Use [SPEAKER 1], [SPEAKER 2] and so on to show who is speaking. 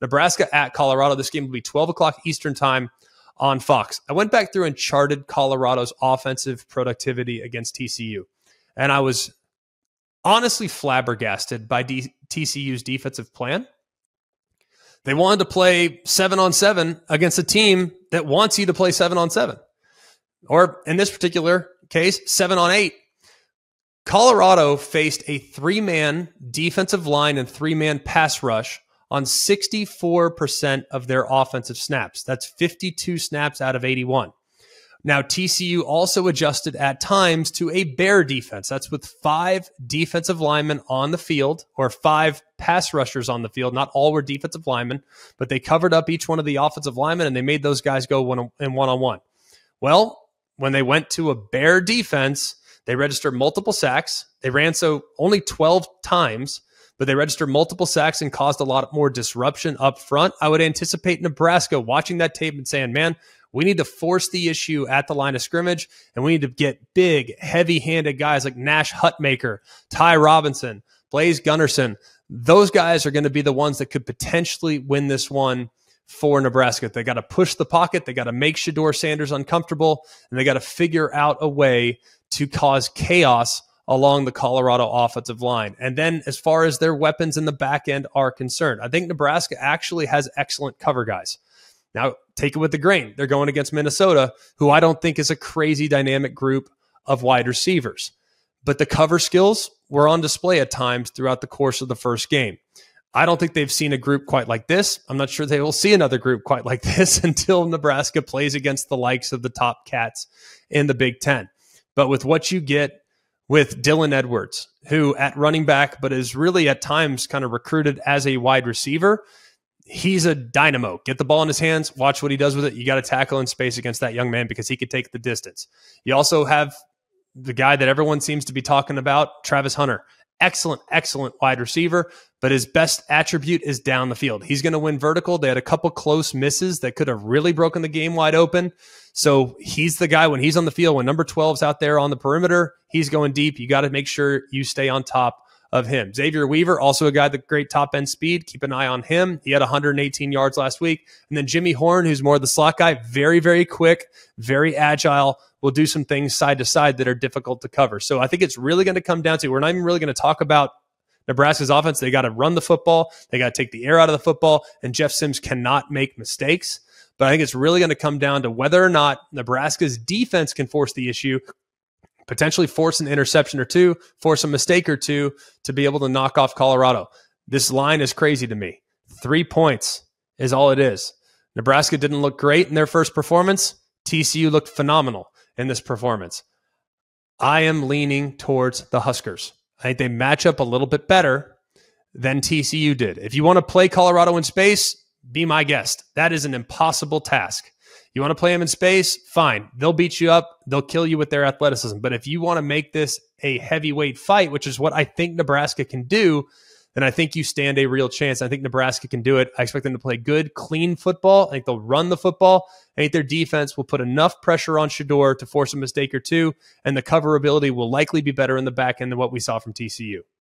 [SPEAKER 1] Nebraska at Colorado. This game will be 12 o'clock Eastern time on Fox. I went back through and charted Colorado's offensive productivity against TCU, and I was honestly flabbergasted by TCU's defensive plan. They wanted to play 7-on-7 against a team that wants you to play 7-on-7. Or in this particular case, 7-on-8. Colorado faced a 3-man defensive line and 3-man pass rush on 64% of their offensive snaps. That's 52 snaps out of 81. Now, TCU also adjusted at times to a bear defense. That's with 5 defensive linemen on the field, or 5 pass rushers on the field. Not all were defensive linemen, but they covered up each one of the offensive linemen, and they made those guys go one-on-one. Well, when they went to a bear defense, they registered multiple sacks. They ran only 12 times, but they registered multiple sacks and caused a lot more disruption up front. I would anticipate Nebraska watching that tape and saying, man, we need to force the issue at the line of scrimmage, and we need to get big, heavy-handed guys like Nash Hutmaker, Ty Robinson, Blaze Gunnerson. Those guys are going to be the ones that could potentially win this one for Nebraska. They got to push the pocket. They got to make Shedeur Sanders uncomfortable, and they got to figure out a way to cause chaos along the Colorado offensive line. And then as far as their weapons in the back end are concerned, I think Nebraska actually has excellent cover guys. Now, take it with a grain. They're going against Minnesota, who I don't think is a crazy dynamic group of wide receivers. But the cover skills were on display at times throughout the course of the first game. I don't think they've seen a group quite like this. I'm not sure they will see another group quite like this until Nebraska plays against the likes of the top cats in the Big Ten. But with what you get with Dylan Edwards, who at running back, but is really at times kind of recruited as a wide receiver, he's a dynamo. Get the ball in his hands, watch what he does with it. You got to tackle in space against that young man because he could take the distance. You also have the guy that everyone seems to be talking about, Travis Hunter. Excellent, excellent wide receiver, but his best attribute is down the field. He's going to win vertical. They had a couple close misses that could have really broken the game wide open. So he's the guy when he's on the field, when number 12's out there on the perimeter, he's going deep. You got to make sure you stay on top of him. Xavier Weaver, also a guy with great top-end speed. Keep an eye on him. He had 118 yards last week. And then Jimmy Horn, who's more the slot guy, very, very quick, very agile, will do some things side to side that are difficult to cover. So I think it's really going to come down to, we're not even really going to talk about Nebraska's offense. They got to run the football. They got to take the air out of the football, and Jeff Sims cannot make mistakes. But I think it's really going to come down to whether or not Nebraska's defense can force the issue, potentially force an interception or two, force a mistake or two to be able to knock off Colorado. This line is crazy to me. 3 points is all it is. Nebraska didn't look great in their first performance. TCU looked phenomenal in this performance. I am leaning towards the Huskers. I think they match up a little bit better than TCU did. If you want to play Colorado in space, be my guest. That is an impossible task. You want to play them in space? Fine. They'll beat you up. They'll kill you with their athleticism. But if you want to make this a heavyweight fight, which is what I think Nebraska can do, then I think you stand a real chance. I think Nebraska can do it. I expect them to play good, clean football. I think they'll run the football. I think their defense will put enough pressure on Shedeur to force a mistake or two, and the coverability will likely be better in the back end than what we saw from TCU.